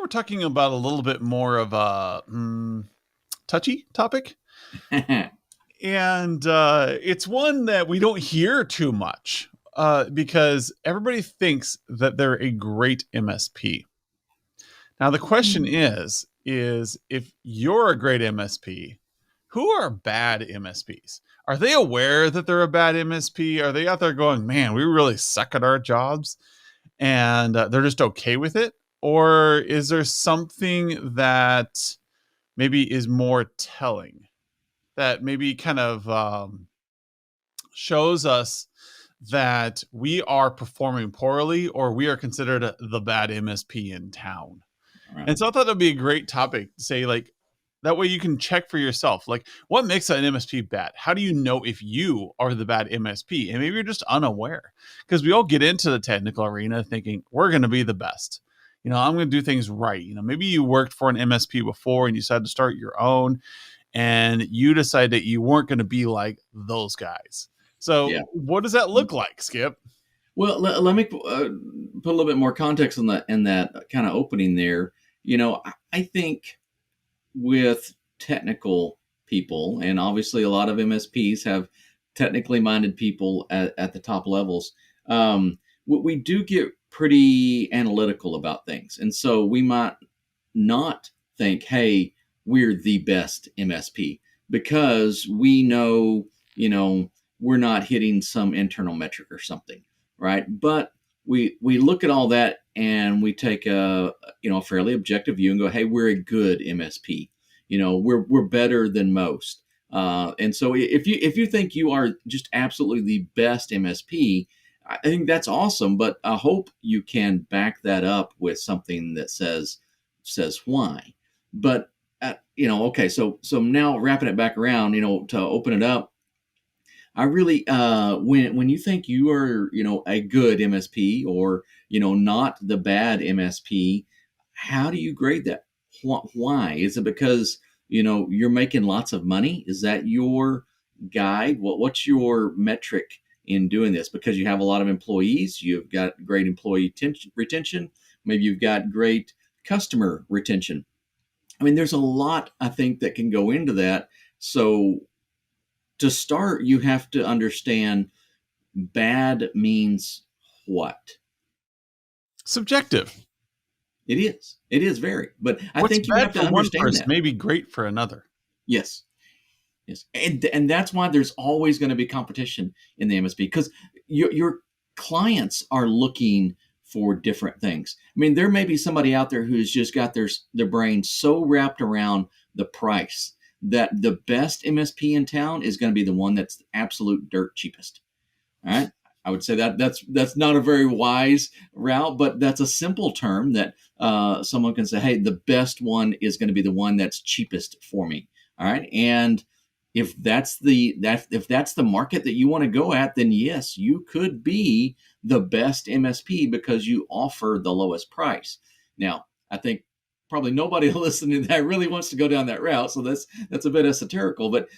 we're talking about a little bit more of a touchy topic. And it's one that we don't hear too much because everybody thinks that they're a great MSP. Now, the question is if you're a great MSP, who are bad MSPs? Are they aware that they're a bad MSP? Are they out there going, man, we really suck at our jobs and they're just okay with it? Or is there something that maybe is more telling that maybe kind of shows us that we are performing poorly or we are considered the bad MSP in town? Right. And so I thought that'd be a great topic to say, like, that way you can check for yourself. Like, what makes an MSP bad? How do you know if you are the bad MSP? And maybe you're just unaware because we all get into the technical arena thinking we're going to be the best. I'm going to do things right. Maybe you worked for an MSP before and you decided to start your own and you decided that you weren't going to be like those guys. So Yeah. what does that look like, Skip? Well, let me put a little bit more context on that in that kind of opening there. I think with technical people, and obviously a lot of MSPs have technically minded people at the top levels, we do get pretty analytical about things. And so we might not think, hey, we're the best MSP because we know, we're not hitting some internal metric or something, right? But we look at all that and we take a fairly objective view and go, hey, we're a good MSP. We're better than most. And so if you think you are just absolutely the best MSP, I think that's awesome. But I hope you can back that up with something that says why. But okay, so now wrapping it back around, to open it up, I really when you think you are a good MSP or not the bad MSP, how do you grade that? Why is it because you're making lots of money? Is that your guide? What's your metric in doing this? Because you have a lot of employees, you've got great employee retention, maybe you've got great customer retention. I mean, there's a lot I think that can go into that. So to start, you have to understand bad means what? Subjective. It is. It is very. But I What's think you bad have to for one understand person that. may be great for another. Yes. Yes. And that's why there's always going to be competition in the MSP because your clients are looking for different things. I mean, there may be somebody out there who's just got their brain so wrapped around the price that the best MSP in town is going to be the one that's absolute dirt cheapest. All right. I would say that's not a very wise route, but that's a simple term that someone can say, hey, the best one is going to be the one that's cheapest for me. All right. And if that's the market that you want to go at, then yes, you could be the best MSP because you offer the lowest price. Now, I think probably nobody listening to that really wants to go down that route, so that's a bit esoterical. But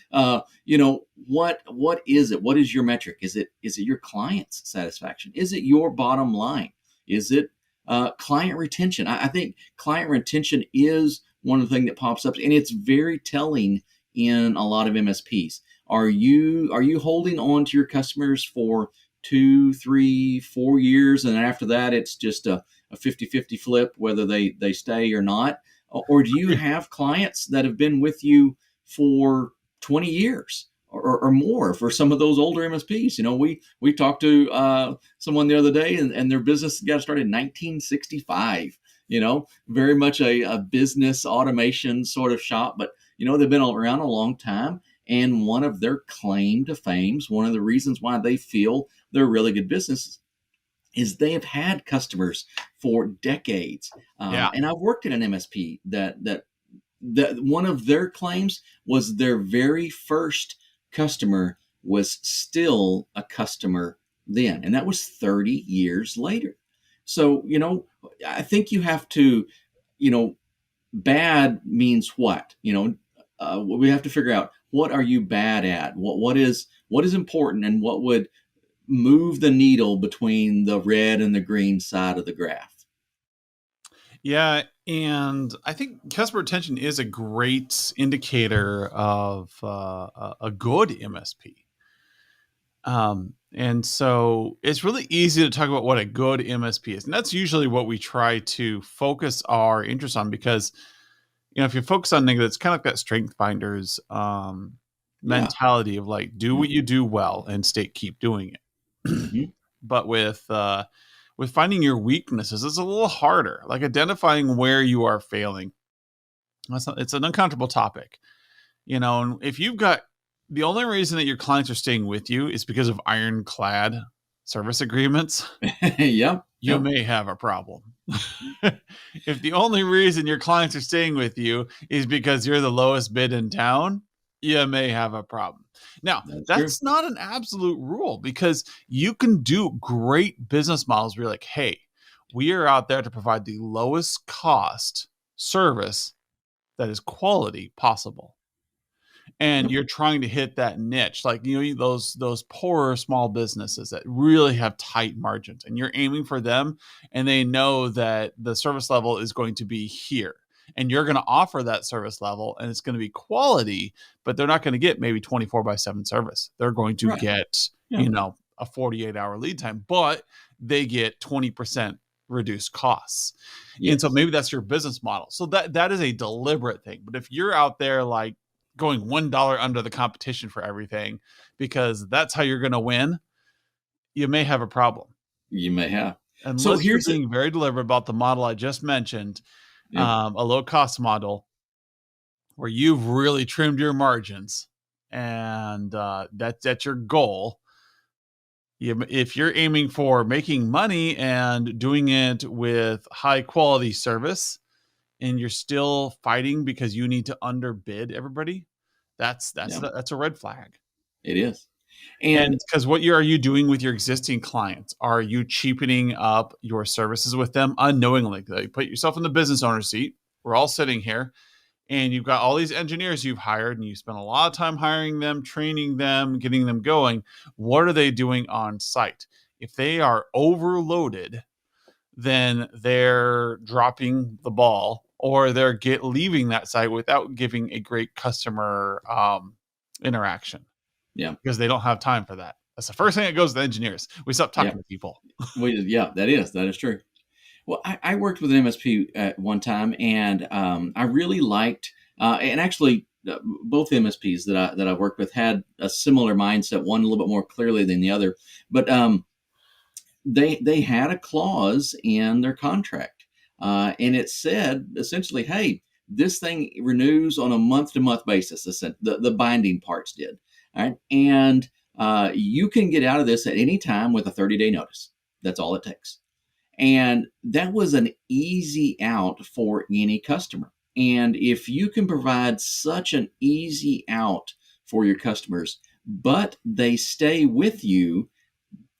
what is it? What is your metric? Is it your client's satisfaction? Is it your bottom line? Is it client retention? I think client retention is one of the things that pops up, and it's very telling in a lot of MSPs. Are you holding on to your customers for 2, 3, 4 years, and after that it's just a 50-50 flip whether they stay or not? Or do you have clients that have been with you for 20 years or more for some of those older MSPs? We talked to someone the other day, and their business got started in 1965. Very much a business automation sort of shop, but they've been around a long time. And one of their claim to fame, one of the reasons why they feel they're really good businesses, is they have had customers for decades. Yeah. And I've worked in an MSP that one of their claims was their very first customer was still a customer then, and that was 30 years later. So I think you have to, bad means what? We have to figure out, what are you bad at? What is important, and what would move the needle between the red and the green side of the graph? Yeah. And I think customer retention is a great indicator of a good MSP. And so it's really easy to talk about what a good MSP is. And that's usually what we try to focus our interest on because, if you focus on negative, it's kind of like that strength finders Yeah. mentality of like, do what you do well and keep doing it. Mm-hmm. But with finding your weaknesses, it's a little harder, like identifying where you are failing. It's an uncomfortable topic, and if you've got the only reason that your clients are staying with you is because of ironclad service agreements, Yep. you Yep. may have a problem. If the only reason your clients are staying with you is because you're the lowest bid in town, you may have a problem. Now, That's true. that's not an absolute rule because you can do great business models where you're like, hey, we are out there to provide the lowest cost service that is quality possible, and Yep. you're trying to hit that niche, like those poorer small businesses that really have tight margins, and you're aiming for them, and they know that the service level is going to be here, and you're going to offer that service level, and it's going to be quality, but they're not going to get maybe 24/7 service. They're going to Right. get Yeah. a 48-hour lead time, but they get 20% reduced costs. And so Yes. maybe that's your business model. So that is a deliberate thing. But if you're out there like going $1 under the competition for everything because that's how you're going to win, you may have a problem. You may have. So Unless you're here's a being very deliberate about the model I just mentioned, Yep. a low cost model where you've really trimmed your margins, and that's your goal. If you're aiming for making money and doing it with high quality service, and you're still fighting because you need to underbid everybody, Yeah. that's a red flag. It is. And And because what are you doing with your existing clients? Are you cheapening up your services with them unknowingly? You put yourself in the business owner seat. We're all sitting here, and you've got all these engineers you've hired, and you spend a lot of time hiring them, training them, getting them going. What are they doing on site? If they are overloaded, then they're dropping the ball, or they're leaving that site without giving a great customer interaction yeah. because they don't have time for that. That's the first thing that goes to the engineers. We stop Yeah. talking to people. Yeah, that is true. Well, I worked with an MSP at one time, and I really liked, and actually, both MSPs that I worked with had a similar mindset. One a little bit more clearly than the other, but they had a clause in their contract, and it said essentially, "Hey, this thing renews on a month to month basis." The binding parts did, all right, and you can get out of this at any time with a 30-day notice. That's all it takes. And that was an easy out for any customer. And if you can provide such an easy out for your customers, but they stay with you,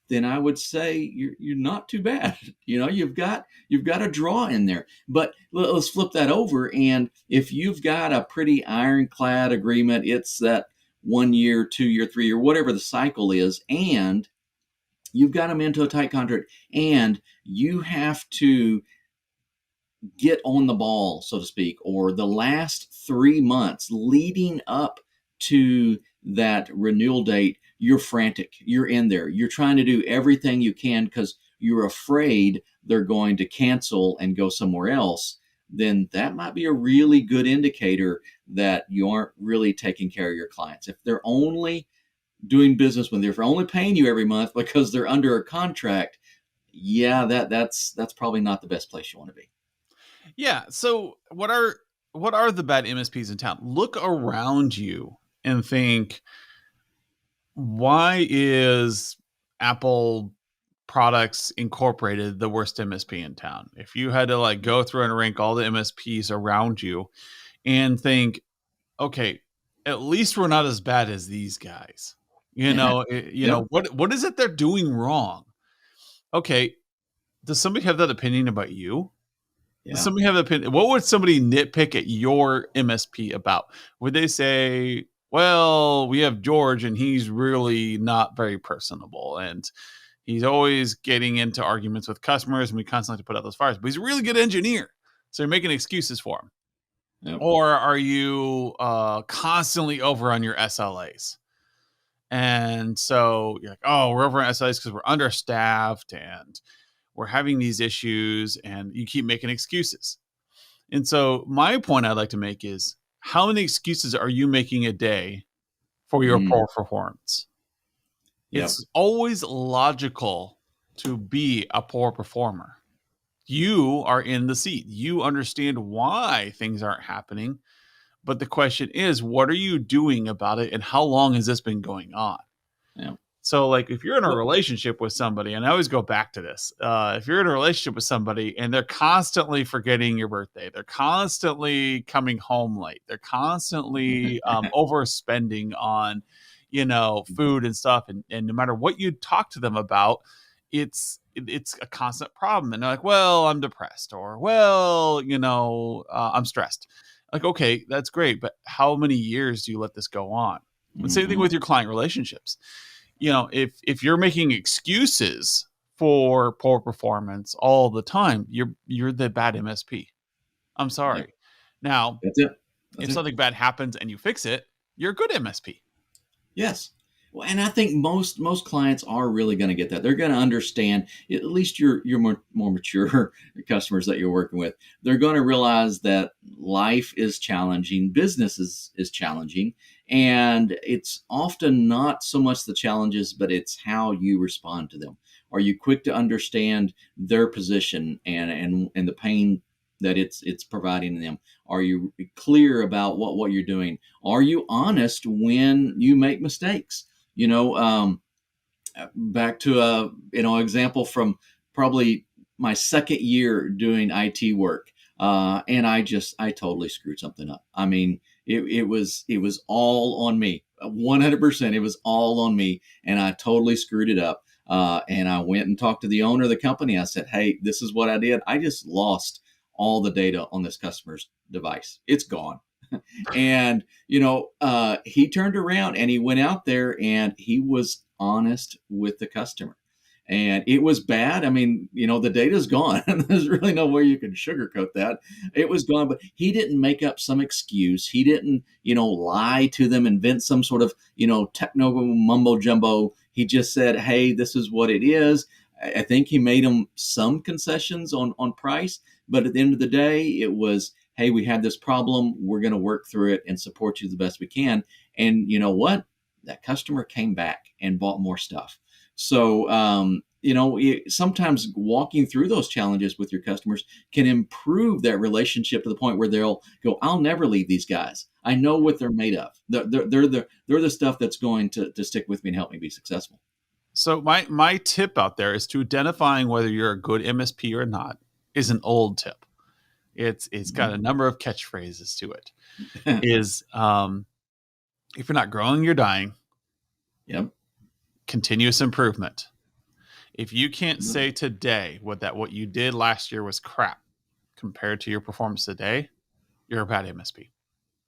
then I would say you're not too bad. You've got a draw in there. But let's flip that over. And if you've got a pretty ironclad agreement, it's that 1 year, 2 year, 3 year, whatever the cycle is, and you've got them into a tight contract, and you have to get on the ball, so to speak, or the last 3 months leading up to that renewal date, you're frantic. You're in there. You're trying to do everything you can because you're afraid they're going to cancel and go somewhere else. Then that might be a really good indicator that you aren't really taking care of your clients. If they're only doing business when they're only paying you every month because they're under a contract, yeah, that's probably not the best place you want to be. Yeah. So what are the bad MSPs in town? Look around you and think, why is Apple Products Incorporated the worst MSP in town? If you had to like go through and rank all the MSPs around you and think, okay, at least we're not as bad as these guys. Yep. What is it they're doing wrong? Okay, does somebody have that opinion about you? Does Yeah. somebody have an opinion? What would somebody nitpick at your MSP about? Would they say, well, we have George and he's really not very personable, and he's always getting into arguments with customers, and we constantly have to put out those fires, but he's a really good engineer. So you're making excuses for them. Yep. Or are you constantly over on your SLAs? And so you're like, oh, we're over on SLAs because we're understaffed and we're having these issues, and you keep making excuses. And so my point I'd like to make is, how many excuses are you making a day for your Mm. poor performance? Yep. It's always logical to be a poor performer. You are in the seat. You understand why things aren't happening. But the question is, what are you doing about it, and how long has this been going on? Yep. So, like, if you're in a Well, relationship with somebody, and I always go back to this, if you're in a relationship with somebody and they're constantly forgetting your birthday, they're constantly coming home late, they're constantly overspending on, food and stuff, and no matter what you talk to them about, it's a constant problem. And they're like, well, I'm depressed, or well, I'm stressed. Like, okay, that's great, but how many years do you let this go on? And same thing mhm. with your client relationships. If you're making excuses for poor performance all the time, you're the bad MSP. I'm Yep. sorry. Now, That's it. That's if it. something bad happens and you fix it, you're a good MSP. Yes. Well, and I think most clients are really going to get that. They're going to understand. At least your more mature customers that you're working with. They're going to realize that life is challenging, business is challenging, and it's often not so much the challenges, but it's how you respond to them. Are you quick to understand their position and the pain that it's providing them? Are you clear about what you're doing? Are you honest when you make mistakes? You know, back to a example from probably my second year doing IT work, and I totally screwed something up. I mean, it was all on me, 100%. It was all on me, and I totally screwed it up. And I went and talked to the owner of the company. I said, "Hey, this is what I did. I just lost all the data on this customer's device. It's gone." And he turned around and he went out there and he was honest with the customer, and it was bad. I mean, the data's gone. There's really no way you can sugarcoat that. It was gone, but he didn't make up some excuse. He didn't lie to them, invent some sort of techno mumbo jumbo. He just said, hey, this is what it is. I think he made them some concessions on price, but at the end of the day, it was, hey, we had this problem. We're going to work through it and support you the best we can. And you know what? That customer came back and bought more stuff. So, sometimes walking through those challenges with your customers can improve that relationship to the point where they'll go, I'll never leave these guys. I know what they're made of. They're the stuff that's going to stick with me and help me be successful. So my tip out there is to identifying whether you're a good MSP or not is an old tip. It's got a number of catchphrases to it. Is if you're not growing, you're dying. Yep. Continuous improvement. If you can't say today what you did last year was crap compared to your performance today, you're a bad MSP.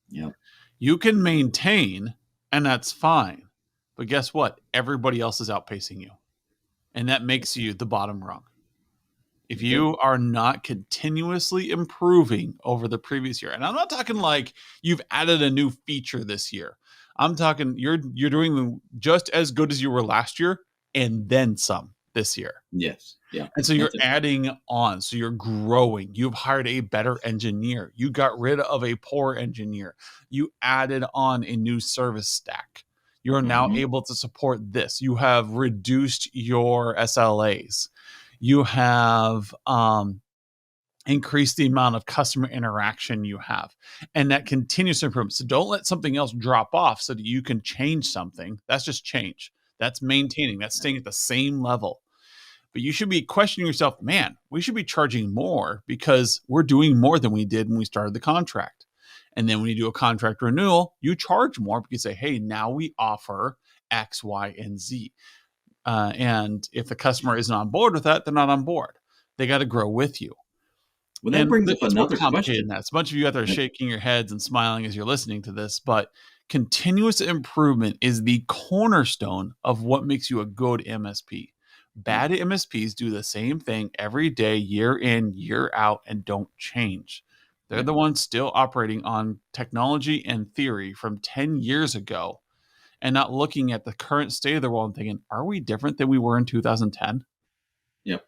Yep. You can maintain, and that's fine. But guess what? Everybody else is outpacing you. And that makes you the bottom rung. If you are not continuously improving over the previous year, and I'm not talking like you've added a new feature this year. I'm talking you're doing just as good as you were last year and then some this year. Yes. Yeah. And so you're That's it. adding on. So you're growing. You've hired a better engineer. You got rid of a poor engineer. You added on a new service stack. You're now Mhm. able to support this. You have reduced your SLAs. You have increased the amount of customer interaction you have. And that continuous improvement. So don't let something else drop off so that you can change something. That's just change. That's maintaining. That's staying at the same level. But you should be questioning yourself, man, we should be charging more because we're doing more than we did when we started the contract. And then when you do a contract renewal, you charge more because you say, hey, now we offer X, Y, and Z. And if the customer isn't on board with that, they're not on board. They got to grow with you. Well, that And brings up it's more another complicated question. than that. So a bunch of you out there Yep. shaking your heads and smiling as you're listening to this, but continuous improvement is the cornerstone of what makes you a good MSP. Yep. Bad MSPs do the same thing every day, year in, year out, and don't change. They're Yep. the ones still operating on technology and theory from 10 years ago and not looking at the current state of the world and thinking, are we different than we were in 2010? Yep.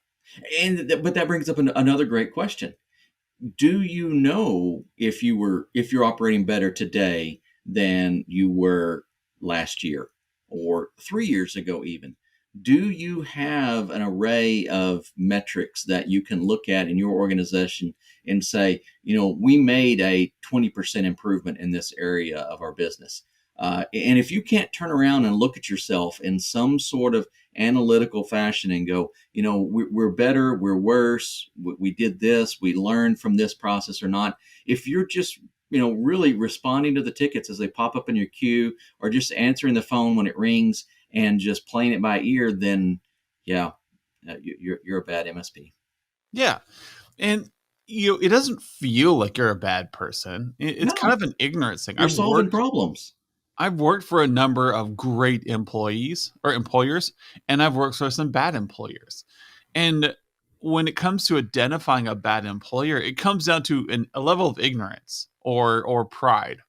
But that brings up another great question. Do you know if you're operating better today than you were last year or 3 years ago even? Do you have an array of metrics that you can look at in your organization and say, we made a 20% improvement in this area of our business? And if you can't turn around and look at yourself in some sort of analytical fashion and go, we're better, we're worse, we did this, we learned from this process or not. If you're just, really responding to the tickets as they pop up in your queue or just answering the phone when it rings and just playing it by ear, then yeah, you're a bad MSP. Yeah. And it doesn't feel like you're a bad person. It's kind No, of an ignorance thing. you're solving problems. I've worked for a number of great employees or employers, and I've worked for some bad employers. And when it comes to identifying a bad employer, it comes down to a level of ignorance or pride,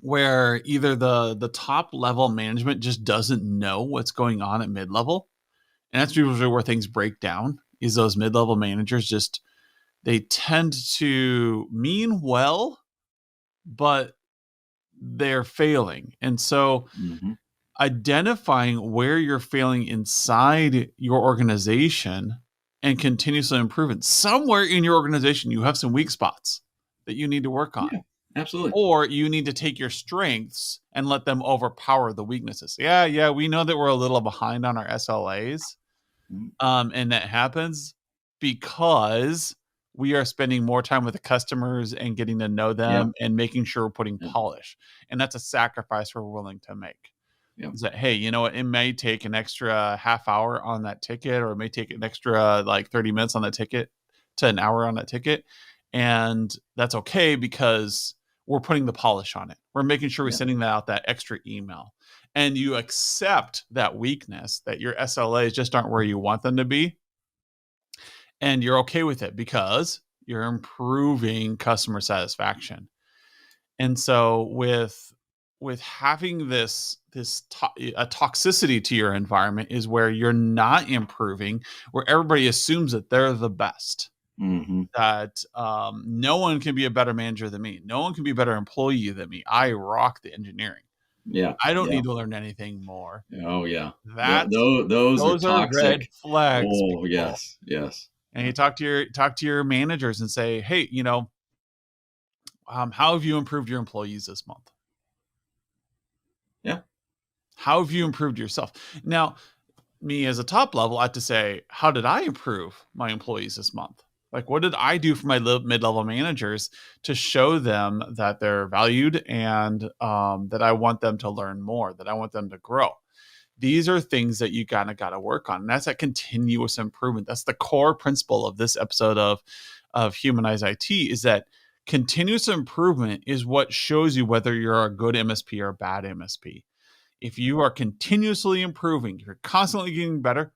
where either the top level management just doesn't know what's going on at mid level, and that's usually where things break down. Is those mid level managers just they tend to mean well, but they're failing. And so Hmm. identifying where you're failing inside your organization and continuously improving. Somewhere in your organization, you have some weak spots that you need to work on. Yeah, absolutely. Or you need to take your strengths and let them overpower the weaknesses. Yeah, we know that we're a little behind on our SLAs. Mhm. And that happens because we are spending more time with the customers and getting to know Yeah, them and making sure we're putting yeah, polish. And that's a sacrifice we're willing to make. yeah, Is that, hey, you know what? It may take an extra half hour on that ticket, or it may take an extra like 30 minutes on that ticket to an hour on that ticket. And that's okay because we're putting the polish on it. We're making sure we're yeah, sending that out that extra email. And you accept that weakness that your SLAs just aren't where you want them to be. And you're okay with it because you're improving customer satisfaction. And so with having a toxicity to your environment is where you're not improving, where everybody assumes that they're the best, hmm, that no one can be a better manager than me, no one can be a better employee than me, I rock the engineering, yeah, I don't yeah. need to learn anything more. Oh yeah, That's those are those are red toxic. flags, Oh people. yes, yes, And yeah, you talk to your managers and say, hey, how have you improved your employees this month? yeah, How have you improved yourself? Now, me as a top level, I have to say, how did I improve my employees this month? Like, what did I do for my mid level managers to show them that they're valued and that I want them to learn more, that I want them to grow? These are things that you kind of got to work on. And that's that continuous improvement. That's the core principle of this episode of Humanize IT is that continuous improvement is what shows you whether you're a good MSP or a bad MSP. If you are continuously improving, you're constantly getting better,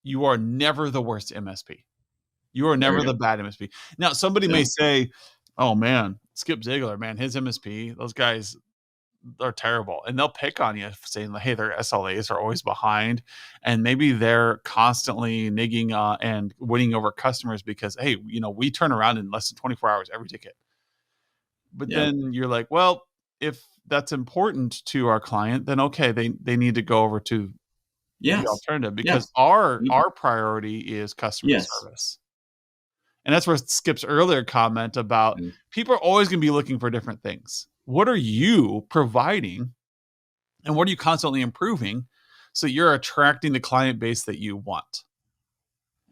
you are never the worst MSP. You are there never you the go. bad MSP. Now, somebody may Yeah, say, oh man, Skip Ziegler, man, his MSP, those guys are terrible. And they'll pick on you saying, hey, their SLAs are always behind. And maybe they're constantly nigging and winning over customers because, hey, we turn around in less than 24 hours every ticket. But yeah, then you're like, well, if that's important to our client, then okay, they need to go over to the yes, alternative because yes, our priority is customer yes, service. And that's where Skip's earlier comment about yes, people are always going to be looking for different things. What are you providing and what are you constantly improving so you're attracting the client base that you want?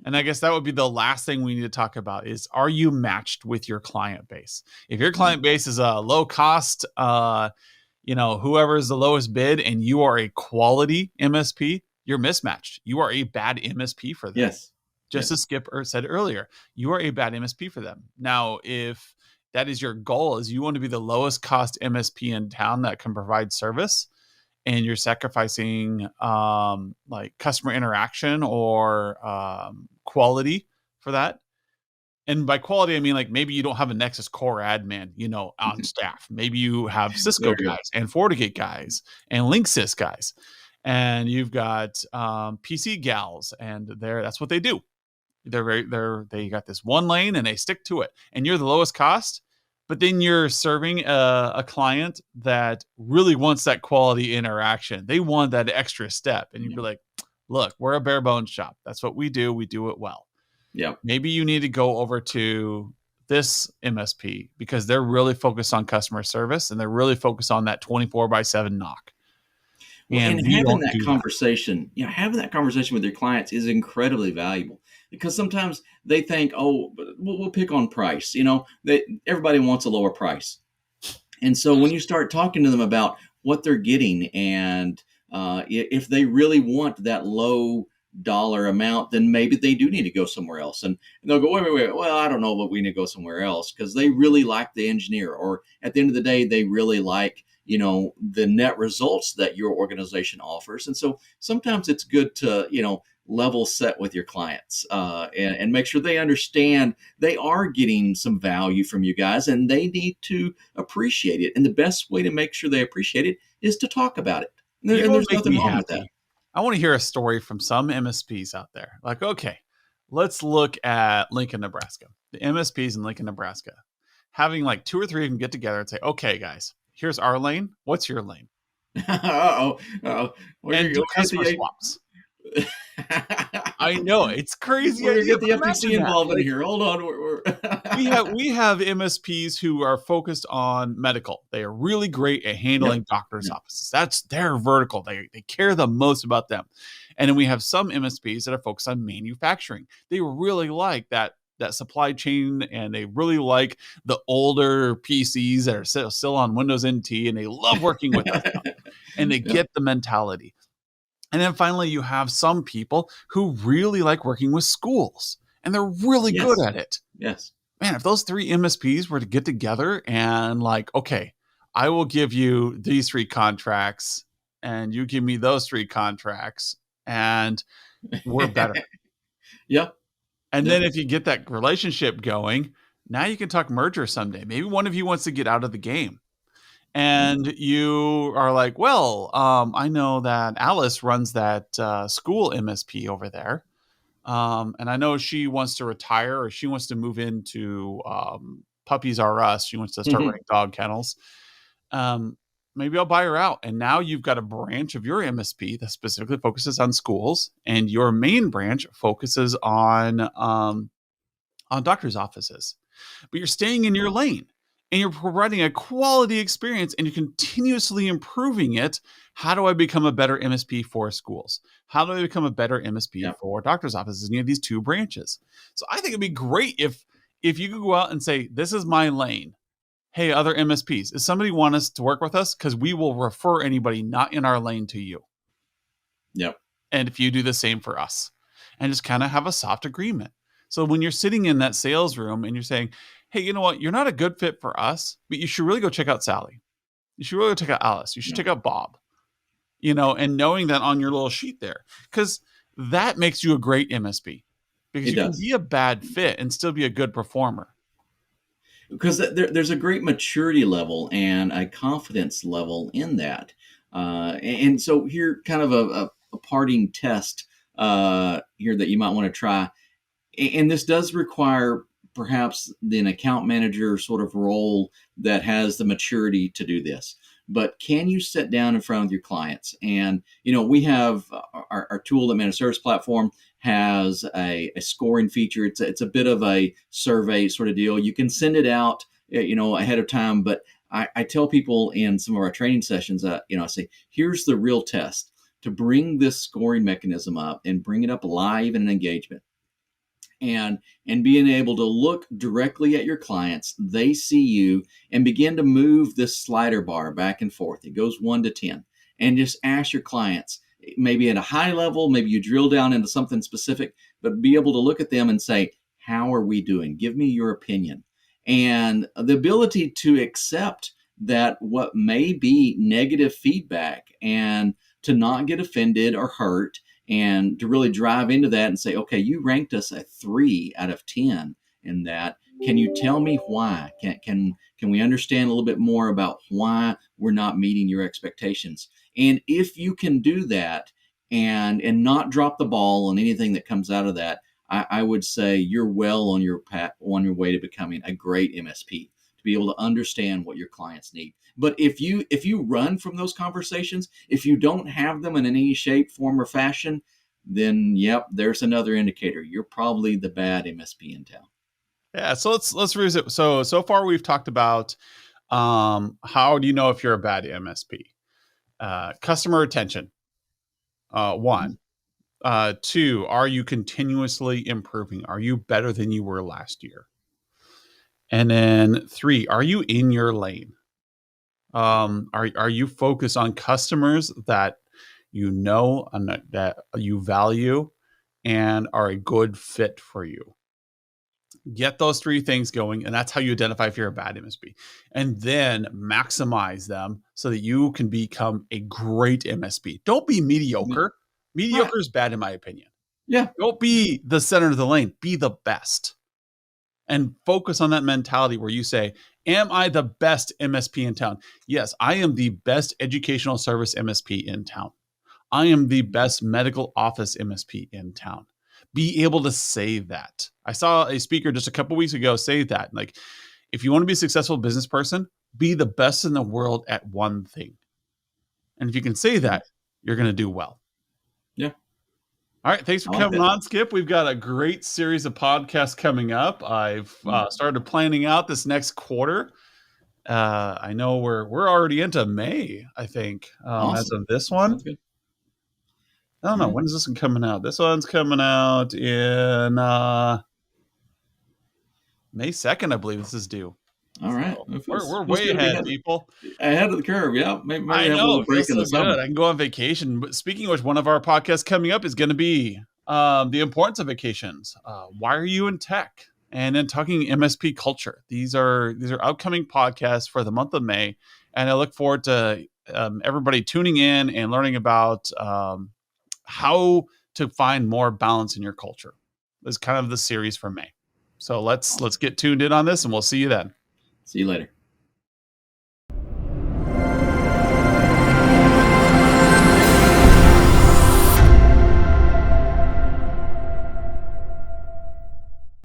And I guess that would be the last thing we need to talk about is, are you matched with your client base? If your yeah, client base is a low cost, whoever is the lowest bid and you are a quality MSP, you're mismatched. You are a bad MSP for them. yes, Just yes, as Skip said earlier, you are a bad MSP for them. Now, if that is your goal, is you want to be the lowest cost MSP in town that can provide service, and you're sacrificing like customer interaction or quality for that. And by quality, I mean like maybe you don't have a Nexus Core admin, on staff. Maybe you have Cisco There you go. guys and FortiGate guys and Linksys guys, and you've got PC gals, and that's what they do. They got this one lane and they stick to it, and you're the lowest cost. But then you're serving a client that really wants that quality interaction. They want that extra step, and you'd be like, "Look, we're a bare bones shop. That's what we do. We do it well." Yeah. Maybe you need to go over to this MSP because they're really focused on customer service and they're really focused on that 24/7 knock. Well, And and we having don't that do that. conversation, having that conversation with your clients is incredibly valuable because sometimes they think, oh, but we'll pick on price. That everybody wants a lower price. And so when you start talking to them about what they're getting and if they really want that low dollar amount, then maybe they do need to go somewhere else. And they'll go, wait. Well, I don't know, but we need to go somewhere else because they really like the engineer, or at the end of the day, they really like the net results that your organization offers. And so sometimes it's good to level set with your clients and make sure they understand they are getting some value from you guys and they need to appreciate it. And the best way to make sure they appreciate it is to talk about it. You And don't there's make nothing me wrong with that. happy. I want to hear a story from some MSPs out there. Like, okay, let's look at Lincoln, Nebraska. The MSPs in Lincoln, Nebraska, having like 2 or 3 of them get together and say, okay, guys, here's our lane. What's your lane? Uh-oh. And do We're customer gonna swaps. I know it's crazy we're gonna idea, get the but FTC imagine that. involved in Like, here. Hold on. We're we have MSPs who are focused on medical. They are really great at handling Yep. doctors' Yep. offices. That's their vertical. They care the most about them. And then we have some MSPs that are focused on manufacturing. They really like that supply chain, and they really like the older PCs that are still on Windows NT, and they love working with us, and they Yep. get the mentality. And then finally, you have some people who really like working with schools, and they're really good Yes. at it. Yes. Man, if those 3 MSPs were to get together and like, okay, I will give you these 3 contracts and you give me those 3 contracts, and we're better. Yep. And then Yep. if you get that relationship going, now you can talk merger someday. Maybe one of you wants to get out of the game. Yep. And you are like, well, I know that Alice runs that school MSP over there. And I know she wants to retire, or she wants to move into Puppies R Us. She wants to start running dog kennels. Um, Maybe I'll buy her out. And now you've got a branch of your MSP that specifically focuses on schools, and your main branch focuses on doctors' offices. But you're staying in your lane, and you're providing a quality experience, and you're continuously improving it. How do I become a better MSP for schools? How do I become a better MSP Yep. for doctors' offices? And you have these 2 branches. So I think it'd be great if you could go out and say, this is my lane. Hey, other MSPs, does somebody want us to work with us? Because we will refer anybody not in our lane to you. Yep. And if you do the same for us, and just kind of have a soft agreement. So when you're sitting in that sales room and you're saying, hey, you know what? You're not a good fit for us, but you should really go check out Sally. You should really check out Alice. You should check out Bob, and knowing that on your little sheet there, because that makes you a great MSP, because It you can does. be a bad fit and still be a good performer. Because there's a great maturity level and a confidence level in that. And so here, kind of a parting test here that you might want to try. And this does require perhaps an account manager sort of role that has the maturity to do this. But can you sit down in front of your clients? And we have our tool, the managed service platform, has a scoring feature. It's a bit of a survey sort of deal. You can send it out ahead of time. But I tell people in some of our training sessions, I say, here's the real test: to bring this scoring mechanism up and bring it up live in an engagement. And being able to look directly at your clients, they see you, and begin to move this slider bar back and forth. It goes 1 to 10, and just ask your clients, maybe at a high level, maybe you drill down into something specific, but be able to look at them and say, how are we doing? Give me your opinion. And the ability to accept that what may be negative feedback, and to not get offended or hurt, and to really drive into that and say, okay, you ranked us a 3 out of 10 in that. Can you tell me why? Can we understand a little bit more about why we're not meeting your expectations? And if you can do that and not drop the ball on anything that comes out of that, I would say you're well on your path, on your way to becoming a great MSP, to be able to understand what your clients need. But if you run from those conversations, if you don't have them in any shape, form, or fashion, then yep, there's another indicator. You're probably the bad MSP in town. Yeah, so let's revisit. So far we've talked about how do you know if you're a bad MSP? Customer retention. Mhm. One. Two, are you continuously improving? Are you better than you were last year? And then three, are you in your lane? Are you focused on customers that you know and that you value and are a good fit for you? Get those three things going, and that's how you identify if you're a bad MSP. And then maximize them so that you can become a great MSP. Don't be Yeah. mediocre. Right. Mediocre is bad in my opinion. Yeah. Don't be the center of the lane. Be the best. And focus on that mentality where you say, am I the best MSP in town? Yes, I am the best educational service MSP in town. I am the best medical office MSP in town. Be able to say that. I saw a speaker just a couple weeks ago say that. Like, if you want to be a successful business person, be the best in the world at one thing. And if you can say Yeah. that, you're going to do well. Yeah. All right. Thanks for I like coming that. on, Skip. We've got a great series of podcasts coming up. I've Mm. started planning out this next quarter. I know we're already into May, I think, as Awesome. of this That one. sounds good. I don't All know. right. When is this one coming out? This one's coming out in May 2nd, I believe this is due. All right. So It we're feels way good to be ahead, ahead, people. ahead of the curve. Yeah. Maybe I have a know. little It break feels in so the good. summer. I can go on vacation. But speaking of which, one of our podcasts coming up is going to be the importance of vacations. Why are you in tech? And then talking MSP culture. These are upcoming podcasts for the month of May, and I look forward to everybody tuning in and learning about how to find more balance in your culture. Is kind of the series for May. So let's Awesome. get tuned in on this, and we'll see you then. See you later.